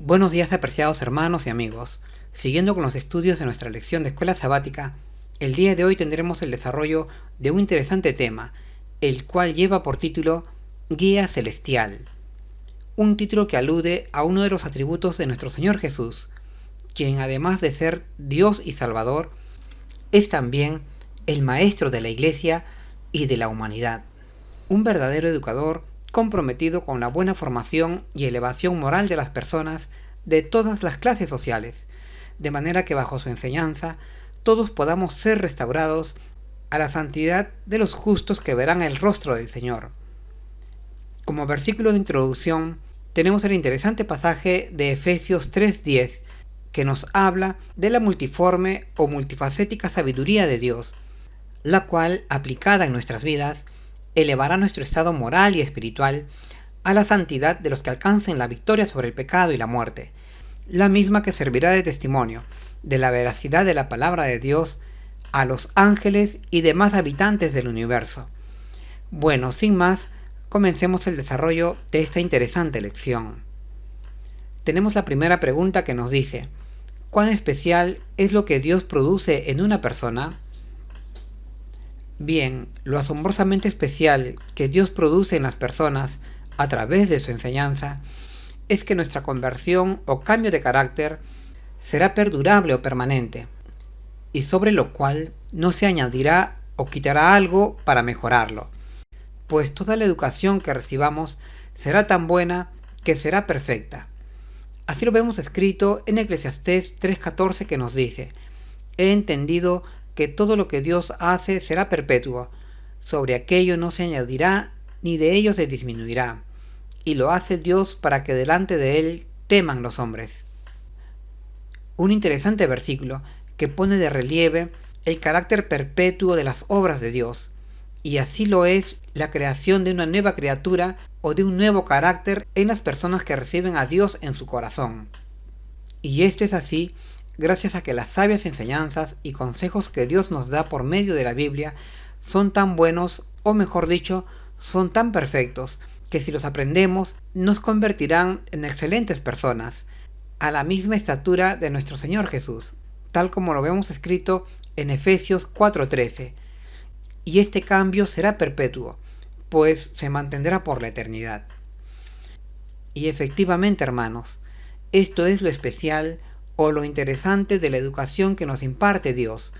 Buenos días, apreciados hermanos y amigos. Siguiendo con los estudios de nuestra lección de escuela sabática, el día de hoy tendremos el desarrollo de un interesante tema, el cual lleva por título Guía Celestial. Un título que alude a uno de los atributos de nuestro Señor Jesús, quien además de ser Dios y Salvador, es también el Maestro de la Iglesia y de la humanidad. Un verdadero educador comprometido con la buena formación y elevación moral de las personas de todas las clases sociales, de manera que bajo su enseñanza todos podamos ser restaurados a la santidad de los justos que verán el rostro del Señor. Como versículo de introducción tenemos el interesante pasaje de Efesios 3:10, que nos habla de la multiforme o multifacética sabiduría de Dios, la cual, aplicada en nuestras vidas, elevará nuestro estado moral y espiritual a la santidad de los que alcancen la victoria sobre el pecado y la muerte, la misma que servirá de testimonio de la veracidad de la palabra de Dios a los ángeles y demás habitantes del universo. Bueno, sin más, comencemos el desarrollo de esta interesante lección. Tenemos la primera pregunta que nos dice: ¿cuán especial es lo que Dios produce en una persona? Bien, lo asombrosamente especial que Dios produce en las personas a través de su enseñanza es que nuestra conversión o cambio de carácter será perdurable o permanente, y sobre lo cual no se añadirá o quitará algo para mejorarlo, pues toda la educación que recibamos será tan buena que será perfecta. Así lo vemos escrito en Eclesiastés 3:14, que nos dice: he entendido que todo lo que Dios hace será perpetuo, sobre aquello no se añadirá ni de ello se disminuirá, y lo hace Dios para que delante de él teman los hombres. Un interesante versículo que pone de relieve el carácter perpetuo de las obras de Dios, y así lo es la creación de una nueva criatura o de un nuevo carácter en las personas que reciben a Dios en su corazón. Y esto es así gracias a que las sabias enseñanzas y consejos que Dios nos da por medio de la Biblia son tan buenos, o mejor dicho, son tan perfectos, que si los aprendemos nos convertirán en excelentes personas, a la misma estatura de nuestro Señor Jesús, tal como lo vemos escrito en Efesios 4:13. Y este cambio será perpetuo, pues se mantendrá por la eternidad. Y efectivamente, hermanos, esto es lo especial o lo interesante de la educación que nos imparte Dios,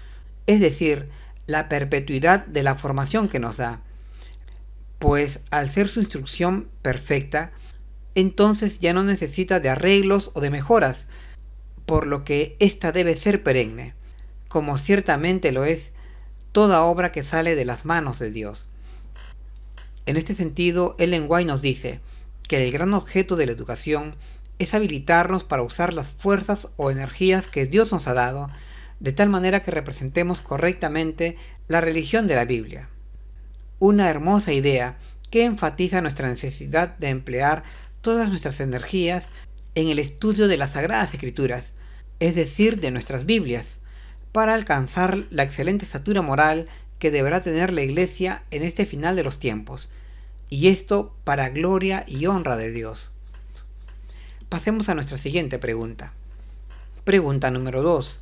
es decir, la perpetuidad de la formación que nos da, pues al ser su instrucción perfecta, entonces ya no necesita de arreglos o de mejoras, por lo que ésta debe ser perenne, como ciertamente lo es toda obra que sale de las manos de Dios. En este sentido, Ellen White nos dice que el gran objeto de la educación es habilitarnos para usar las fuerzas o energías que Dios nos ha dado, de tal manera que representemos correctamente la religión de la Biblia. Una hermosa idea que enfatiza nuestra necesidad de emplear todas nuestras energías en el estudio de las Sagradas Escrituras, es decir, de nuestras Biblias, para alcanzar la excelente estatura moral que deberá tener la Iglesia en este final de los tiempos, y esto para gloria y honra de Dios. Pasemos a nuestra siguiente pregunta. Pregunta número 2.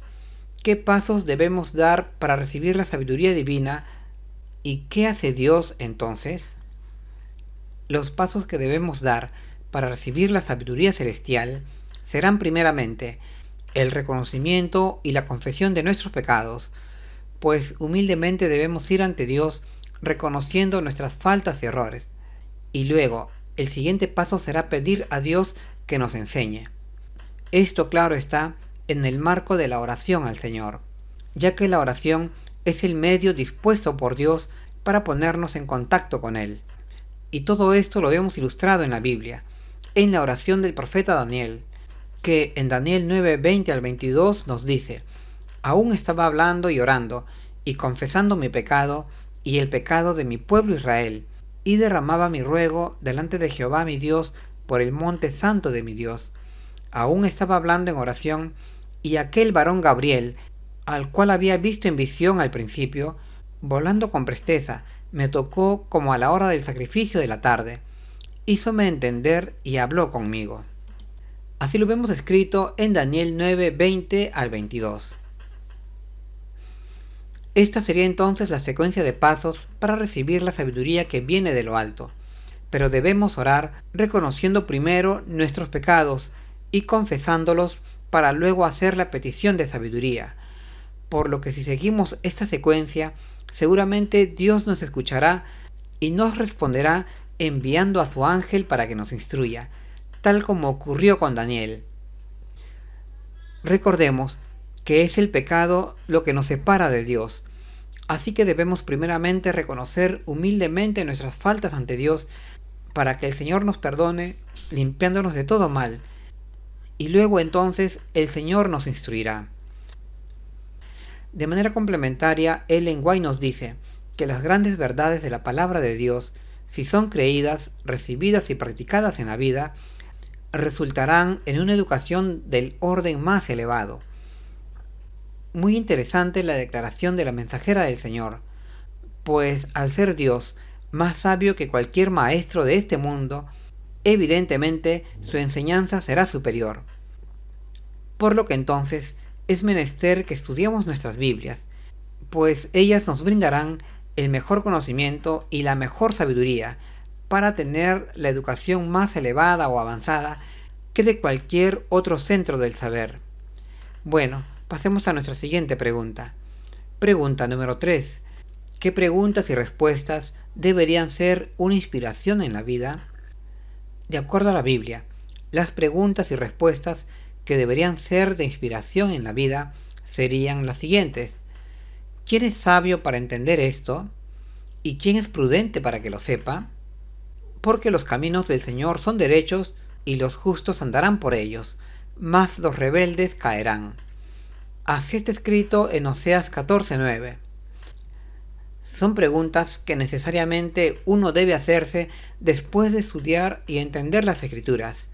¿Qué pasos debemos dar para recibir la sabiduría divina y qué hace Dios entonces? Los pasos que debemos dar para recibir la sabiduría celestial serán primeramente el reconocimiento y la confesión de nuestros pecados, pues humildemente debemos ir ante Dios reconociendo nuestras faltas y errores. Y luego, el siguiente paso será pedir a Dios que nos enseñe. Esto, claro está, en el marco de la oración al Señor, ya que la oración es el medio dispuesto por Dios para ponernos en contacto con Él. Y todo esto lo vemos ilustrado en la Biblia, en la oración del profeta Daniel, que en Daniel 9:20 al 22 nos dice: aún estaba hablando y orando, y confesando mi pecado, y el pecado de mi pueblo Israel, y derramaba mi ruego delante de Jehová mi Dios por el monte santo de mi Dios. Aún estaba hablando en oración, y aquel varón Gabriel, al cual había visto en visión al principio, volando con presteza, me tocó como a la hora del sacrificio de la tarde, hízome entender y habló conmigo. Así lo vemos escrito en Daniel 9, 20 al 22. Esta sería entonces la secuencia de pasos para recibir la sabiduría que viene de lo alto. Pero debemos orar reconociendo primero nuestros pecados y confesándolos para luego hacer la petición de sabiduría. Por lo que si seguimos esta secuencia, seguramente Dios nos escuchará y nos responderá enviando a su ángel para que nos instruya, tal como ocurrió con Daniel. Recordemos que es el pecado lo que nos separa de Dios, así que debemos primeramente reconocer humildemente nuestras faltas ante Dios para que el Señor nos perdone, limpiándonos de todo mal, y luego entonces el Señor nos instruirá. De manera complementaria, Ellen White nos dice que las grandes verdades de la palabra de Dios, si son creídas, recibidas y practicadas en la vida, resultarán en una educación del orden más elevado. Muy interesante la declaración de la mensajera del Señor, pues al ser Dios más sabio que cualquier maestro de este mundo, evidentemente su enseñanza será superior. Por lo que entonces es menester que estudiemos nuestras Biblias, pues ellas nos brindarán el mejor conocimiento y la mejor sabiduría para tener la educación más elevada o avanzada que de cualquier otro centro del saber. Bueno, pasemos a nuestra siguiente pregunta. Pregunta número 3. ¿Qué preguntas y respuestas deberían ser una inspiración en la vida? De acuerdo a la Biblia, las preguntas y respuestas que deberían ser de inspiración en la vida serían las siguientes. ¿Quién es sabio para entender esto? ¿Y quién es prudente para que lo sepa? Porque los caminos del Señor son derechos y los justos andarán por ellos, mas los rebeldes caerán. Así está escrito en Oseas 14:9. Son preguntas que necesariamente uno debe hacerse después de estudiar y entender las Escrituras,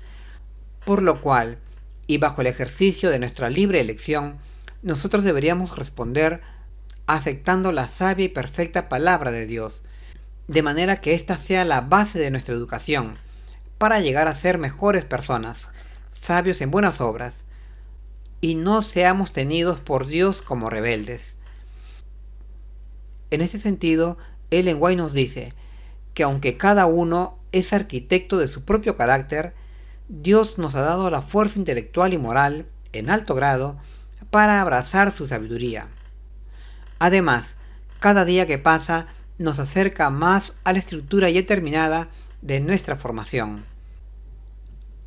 por lo cual, y bajo el ejercicio de nuestra libre elección, nosotros deberíamos responder aceptando la sabia y perfecta palabra de Dios, de manera que ésta sea la base de nuestra educación, para llegar a ser mejores personas, sabios en buenas obras, y no seamos tenidos por Dios como rebeldes. En ese sentido, Ellen White nos dice que aunque cada uno es arquitecto de su propio carácter, Dios nos ha dado la fuerza intelectual y moral, en alto grado, para abrazar su sabiduría. Además, cada día que pasa nos acerca más a la estructura ya terminada de nuestra formación.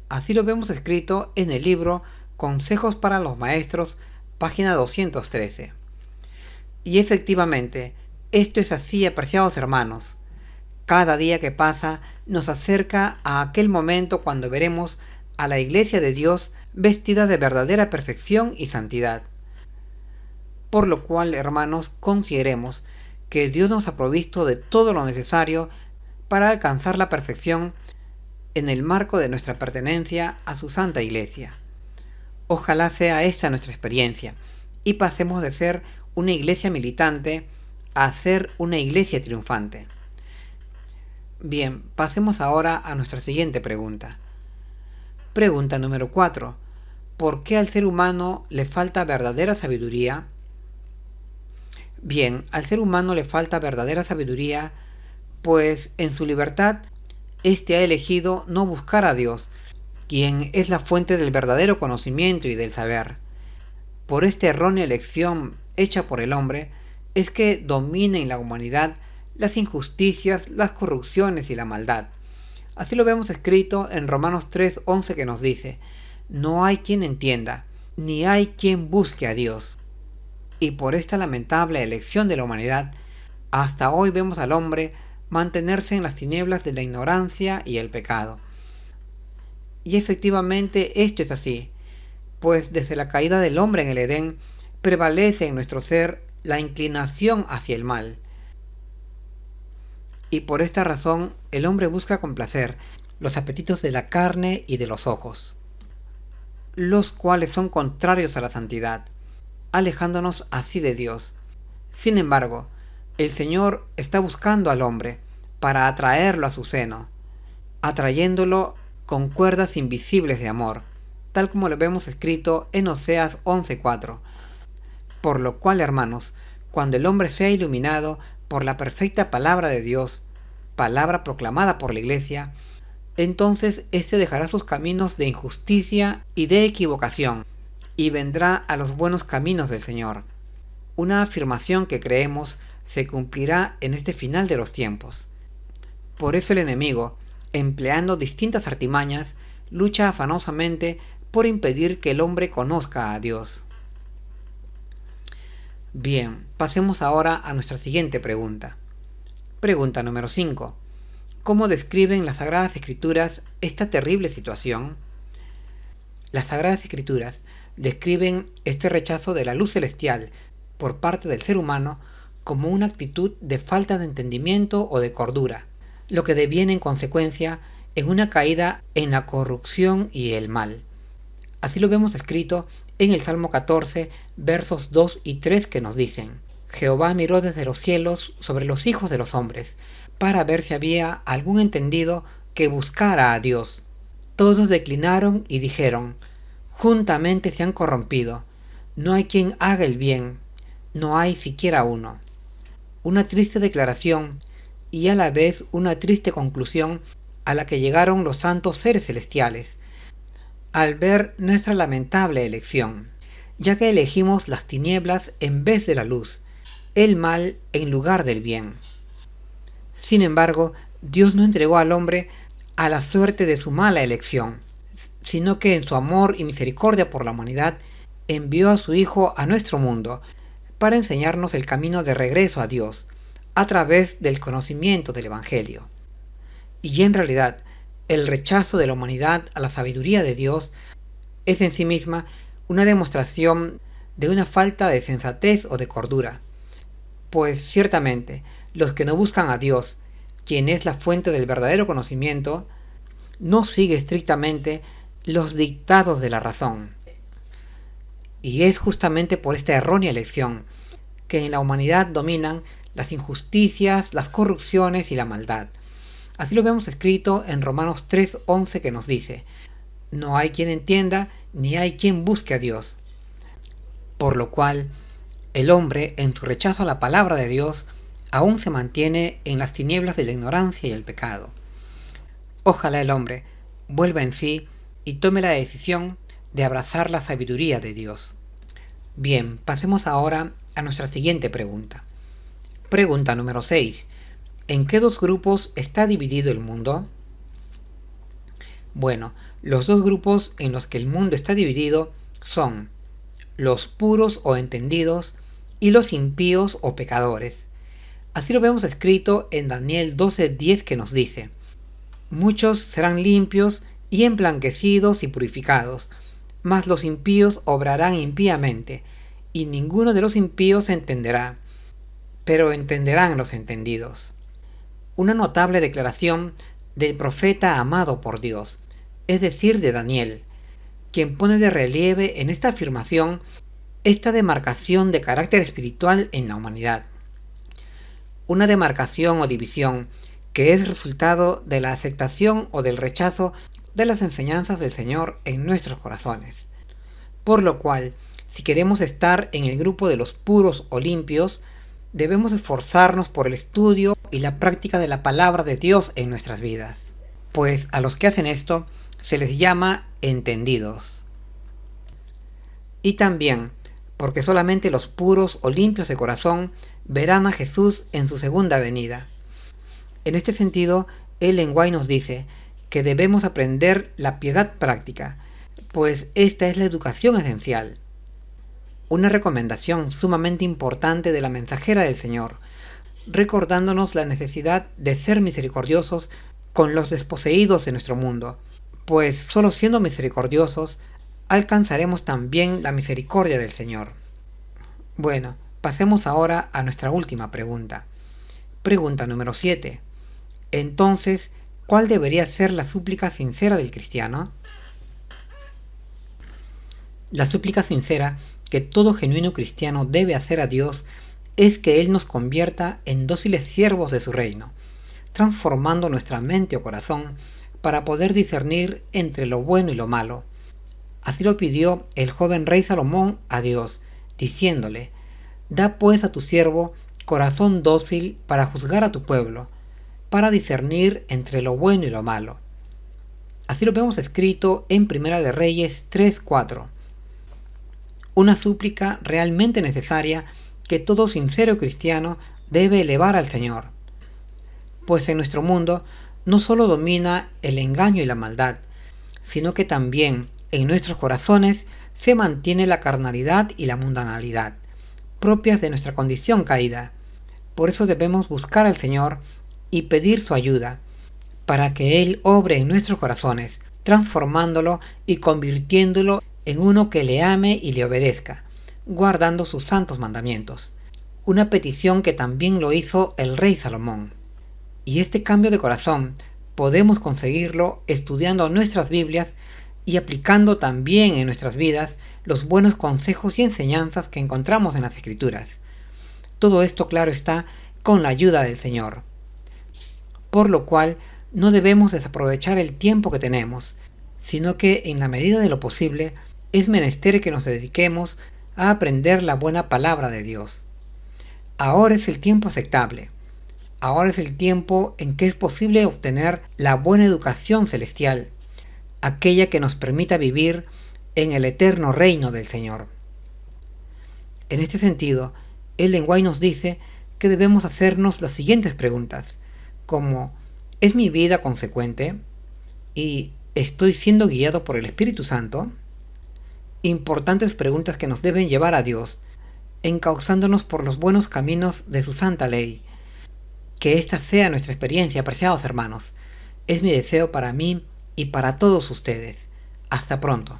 Así lo vemos escrito en el libro Consejos para los Maestros, página 213. Y efectivamente, esto es así, apreciados hermanos. Cada día que pasa nos acerca a aquel momento cuando veremos a la Iglesia de Dios vestida de verdadera perfección y santidad. Por lo cual, hermanos, consideremos que Dios nos ha provisto de todo lo necesario para alcanzar la perfección en el marco de nuestra pertenencia a su Santa Iglesia. Ojalá sea esta nuestra experiencia y pasemos de ser una iglesia militante a ser una iglesia triunfante. Bien, pasemos ahora a nuestra siguiente pregunta. Pregunta número 4. ¿Por qué al ser humano le falta verdadera sabiduría? Bien, al ser humano le falta verdadera sabiduría, pues en su libertad, éste ha elegido no buscar a Dios, quien es la fuente del verdadero conocimiento y del saber. Por esta errónea elección hecha por el hombre, es que domina en la humanidad las injusticias, las corrupciones y la maldad. Así lo vemos escrito en Romanos 3:11 que nos dice: no hay quien entienda, ni hay quien busque a Dios. Y por esta lamentable elección de la humanidad, hasta hoy vemos al hombre mantenerse en las tinieblas de la ignorancia y el pecado. Y efectivamente esto es así, pues desde la caída del hombre en el Edén, prevalece en nuestro ser la inclinación hacia el mal. Y por esta razón el hombre busca complacer los apetitos de la carne y de los ojos, los cuales son contrarios a la santidad, alejándonos así de Dios. Sin embargo, el Señor está buscando al hombre para atraerlo a su seno, atrayéndolo con cuerdas invisibles de amor, tal como lo vemos escrito en Oseas 11:4. Por lo cual, hermanos, cuando el hombre sea iluminado por la perfecta palabra de Dios, palabra proclamada por la Iglesia, entonces éste dejará sus caminos de injusticia y de equivocación, y vendrá a los buenos caminos del Señor. Una afirmación que creemos se cumplirá en este final de los tiempos. Por eso el enemigo, empleando distintas artimañas, lucha afanosamente por impedir que el hombre conozca a Dios. Bien, pasemos ahora a nuestra siguiente pregunta. Pregunta número 5. ¿Cómo describen las Sagradas Escrituras esta terrible situación? Las Sagradas Escrituras describen este rechazo de la luz celestial por parte del ser humano como una actitud de falta de entendimiento o de cordura, lo que deviene en consecuencia en una caída en la corrupción y el mal. Así lo vemos escrito en el Salmo 14, versos 2 y 3 que nos dicen: Jehová miró desde los cielos sobre los hijos de los hombres, para ver si había algún entendido que buscara a Dios. Todos declinaron y dijeron: juntamente se han corrompido, no hay quien haga el bien, no hay siquiera uno. Una triste declaración y a la vez una triste conclusión a la que llegaron los santos seres celestiales, al ver nuestra lamentable elección, ya que elegimos las tinieblas en vez de la luz, el mal en lugar del bien. Sin embargo, Dios no entregó al hombre a la suerte de su mala elección, sino que en su amor y misericordia por la humanidad envió a su Hijo a nuestro mundo para enseñarnos el camino de regreso a Dios a través del conocimiento del Evangelio. Y en realidad, el rechazo de la humanidad a la sabiduría de Dios es en sí misma una demostración de una falta de sensatez o de cordura, pues ciertamente los que no buscan a Dios, quien es la fuente del verdadero conocimiento, no sigue estrictamente los dictados de la razón. Y es justamente por esta errónea elección que en la humanidad dominan las injusticias, las corrupciones y la maldad. Así lo vemos escrito en Romanos 3:11 que nos dice: no hay quien entienda, ni hay quien busque a Dios. Por lo cual, el hombre, en su rechazo a la palabra de Dios, aún se mantiene en las tinieblas de la ignorancia y el pecado. Ojalá el hombre vuelva en sí y tome la decisión de abrazar la sabiduría de Dios. Bien, pasemos ahora a nuestra siguiente pregunta. Pregunta número 6. ¿En qué dos grupos está dividido el mundo? Bueno, los dos grupos en los que el mundo está dividido son los puros o entendidos y los impíos o pecadores. Así lo vemos escrito en Daniel 12:10 que nos dice: muchos serán limpios y emblanquecidos y purificados, mas los impíos obrarán impíamente, y ninguno de los impíos entenderá, pero entenderán los entendidos. Una notable declaración del profeta amado por Dios, es decir, de Daniel, quien pone de relieve en esta afirmación esta demarcación de carácter espiritual en la humanidad. Una demarcación o división que es resultado de la aceptación o del rechazo de las enseñanzas del Señor en nuestros corazones. Por lo cual, si queremos estar en el grupo de los puros o limpios, debemos esforzarnos por el estudio y la práctica de la palabra de Dios en nuestras vidas, pues a los que hacen esto se les llama entendidos. Y también porque solamente los puros o limpios de corazón verán a Jesús en su segunda venida. En este sentido, Ellen White nos dice que debemos aprender la piedad práctica, pues esta es la educación esencial. Una recomendación sumamente importante de la mensajera del Señor, recordándonos la necesidad de ser misericordiosos con los desposeídos de nuestro mundo, pues solo siendo misericordiosos alcanzaremos también la misericordia del Señor. Bueno, pasemos ahora a nuestra última pregunta. Pregunta número 7. Entonces, ¿cuál debería ser la súplica sincera del cristiano? La súplica sincera que todo genuino cristiano debe hacer a Dios es que Él nos convierta en dóciles siervos de su reino, transformando nuestra mente o corazón para poder discernir entre lo bueno y lo malo, Así lo pidió el joven rey Salomón a Dios, diciéndole: da pues a tu siervo corazón dócil para juzgar a tu pueblo, para discernir entre lo bueno y lo malo. Así lo vemos escrito en Primera de Reyes 3:4. Una súplica realmente necesaria que todo sincero cristiano debe elevar al Señor. Pues en nuestro mundo no solo domina el engaño y la maldad, sino que también en nuestros corazones se mantiene la carnalidad y la mundanalidad, propias de nuestra condición caída. Por eso debemos buscar al Señor y pedir su ayuda, para que Él obre en nuestros corazones, transformándolo y convirtiéndolo en uno que le ame y le obedezca, guardando sus santos mandamientos. Una petición que también lo hizo el rey Salomón. Y este cambio de corazón podemos conseguirlo estudiando nuestras Biblias y aplicando también en nuestras vidas los buenos consejos y enseñanzas que encontramos en las Escrituras. Todo esto, claro está, con la ayuda del Señor. Por lo cual, no debemos desaprovechar el tiempo que tenemos, sino que en la medida de lo posible es menester que nos dediquemos a aprender la buena palabra de Dios. Ahora es el tiempo aceptable. Ahora es el tiempo en que es posible obtener la buena educación celestial, aquella que nos permita vivir en el eterno reino del Señor. En este sentido, Ellen White nos dice que debemos hacernos las siguientes preguntas, como: ¿es mi vida consecuente? ¿Y estoy siendo guiado por el Espíritu Santo? Importantes preguntas que nos deben llevar a Dios, encauzándonos por los buenos caminos de su santa ley. Que esta sea nuestra experiencia, apreciados hermanos. Es mi deseo para mí y para todos ustedes. Hasta pronto.